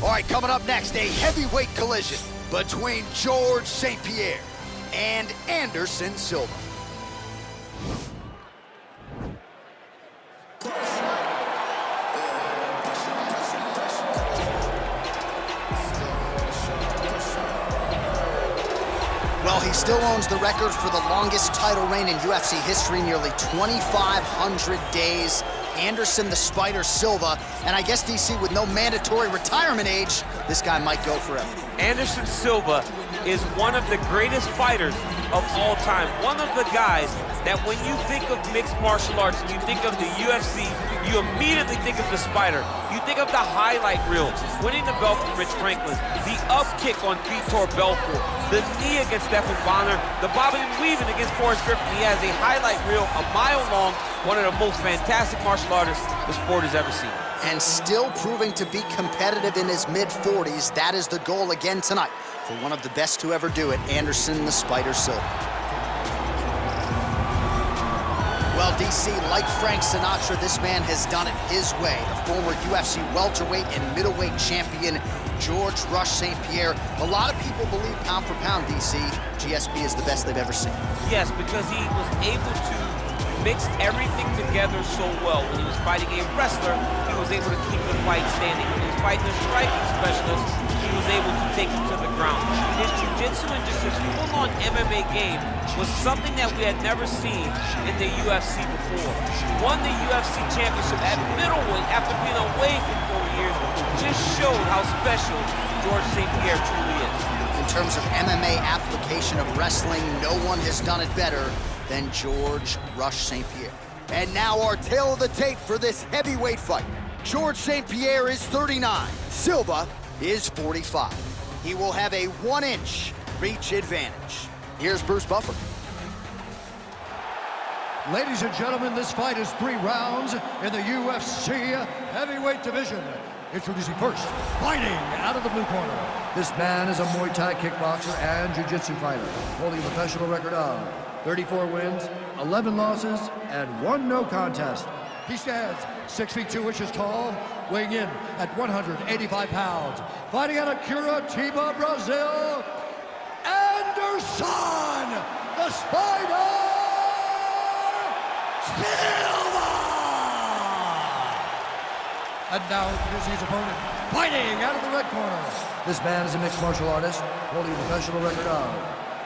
All right, coming up next, a heavyweight collision between George St. Pierre and Anderson Silva. Well, he still owns the record for the longest title reign in UFC history, nearly 2,500 days. Anderson the Spider Silva, and I guess, DC, with no mandatory retirement age, this guy might go forever. Anderson Silva is one of the greatest fighters of all time. One of the guys that when you think of mixed martial arts and you think of the UFC, you immediately think of the Spider. You think of the highlight reel, winning the belt from Rich Franklin, the up kick on Vitor Belfort, the knee against Stephan Bonner, the bobbing and weaving against Forrest Griffin. He has a highlight reel a mile long, one of the most fantastic martial artists the sport has ever seen. And still proving to be competitive in his mid-40s. That is the goal again tonight for one of the best to ever do it, Anderson the Spider Silva. Well, DC, like Frank Sinatra, this man has done it his way. The former UFC welterweight and middleweight champion, George Rush St. Pierre. A lot of people believe pound for pound, DC, GSP is the best they've ever seen. Yes, because he was able to mix everything together so well. When he was fighting a wrestler, he was able to keep the fight standing. When he was fighting a striking specialist, he was able to take him to the ground. His jiu-jitsu and just his full-on MMA game was something that we had never seen in the UFC before. Won the UFC championship at middleweight after being away for 4 years. Just showed how special George St. Pierre truly is. In terms of MMA application of wrestling, no one has done it better than George Rush St. Pierre. And now our tale of the tape for this heavyweight fight. George St. Pierre is 39, Silva is 45. He will have a 1-inch reach advantage. Here's Bruce Buffer. Ladies and gentlemen, this fight is 3 rounds in the UFC heavyweight division. Introducing first, fighting out of the blue corner. This man is a Muay Thai kickboxer and jiu-jitsu fighter, holding a professional record of 34 wins, 11 losses, and 1 no contest. He stands 6 feet 2 inches tall, weighing in at 185 pounds. Fighting out of Curitiba, Brazil, Anderson, the Spider Silva! And now here's his opponent, fighting out of the red corner. This man is a mixed martial artist, holding a professional record of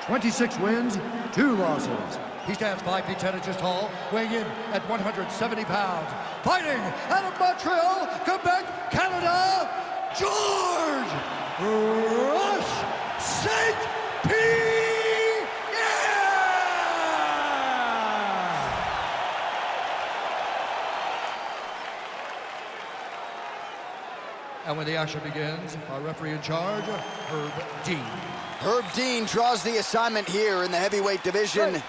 26 wins, 2 losses. He stands 5 feet 10 inches tall, weighing in at 170 pounds. Fighting out of Montreal, Quebec, Canada, George Rush St. Pierre! And when the action begins, our referee in charge, Herb Dean. Herb Dean draws the assignment here in the heavyweight division. Right.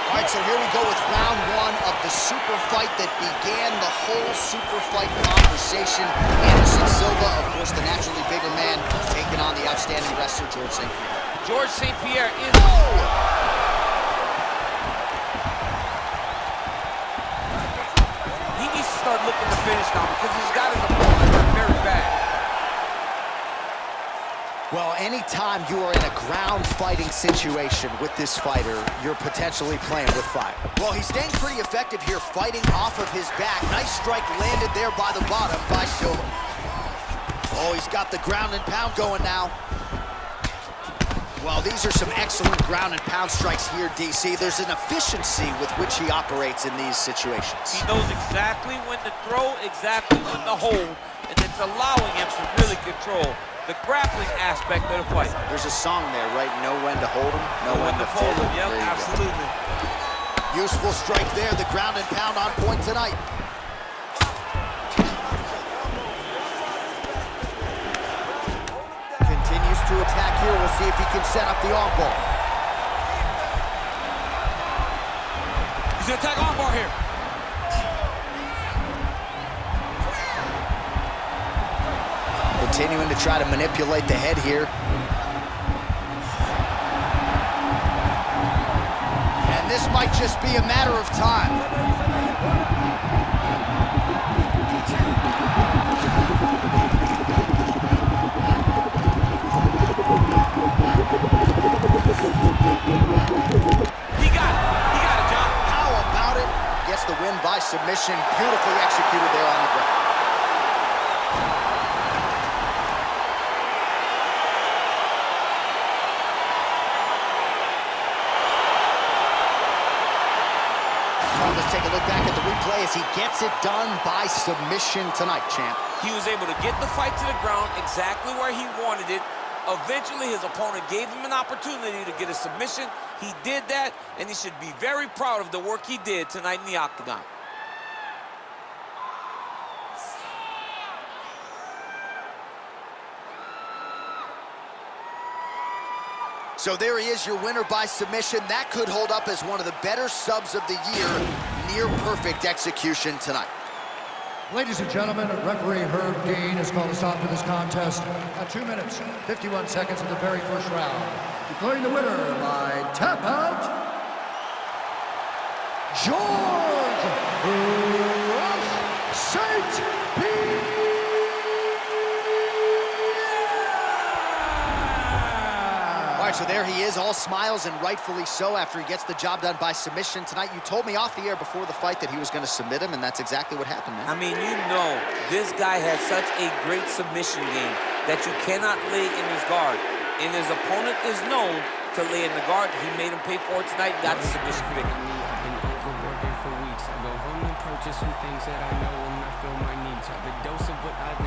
All right, so here we go with round 1 of the super fight that began the whole super fight conversation. Anderson Silva, of course, the naturally bigger man, taking on the outstanding wrestler, George St. Pierre. George St. Pierre is... He needs to start looking to finish now because he's got his opponent very bad. Well, anytime you are in a ground fighting situation with this fighter, you're potentially playing with fire. Well, he's staying pretty effective here, fighting off of his back. Nice strike landed there by the bottom by Silva. Oh, he's got the ground and pound going now. Well, these are some excellent ground and pound strikes here, DC. There's an efficiency with which he operates in these situations. He knows exactly when to throw, exactly when to hold, and it's allowing him to really control the grappling aspect of the fight. There's a song there, right? Know when to hold him, know when to fold him. Yep, absolutely. Useful strike there, the ground and pound on point tonight. Continues to attack here. We'll see if he can set up the armbar. He's gonna attack armbar here. Continuing to try to manipulate the head here. this might just be a matter of time. He got it, John. How about it? Gets the win by submission. Beautifully executed there on the ground. Let's take a look back at the replay as he gets it done by submission tonight, champ. He was able to get the fight to the ground exactly where he wanted it. Eventually, his opponent gave him an opportunity to get a submission. He did that, and he should be very proud of the work he did tonight in the octagon. So there he is, your winner by submission. That could hold up as one of the better subs of the year. Near perfect execution tonight. Ladies and gentlemen, referee Herb Dean has called a stop to this contest at 2 minutes, 51 seconds of the very first round. Declaring the winner by tap out, George Rush St. Pierre! All right, so there he is, all smiles, and rightfully so after he gets the job done by submission tonight. You told me off the air before the fight that he was going to submit him, and that's exactly what happened, man. I mean, you know, this guy has such a great submission game that you cannot lay in his guard. And his opponent is known to lay in the guard. He made him pay for it tonight, got the submission victory. I've been overworking for weeks. I go home and purchase some things that I know will not fill my needs. Have a dose of what I've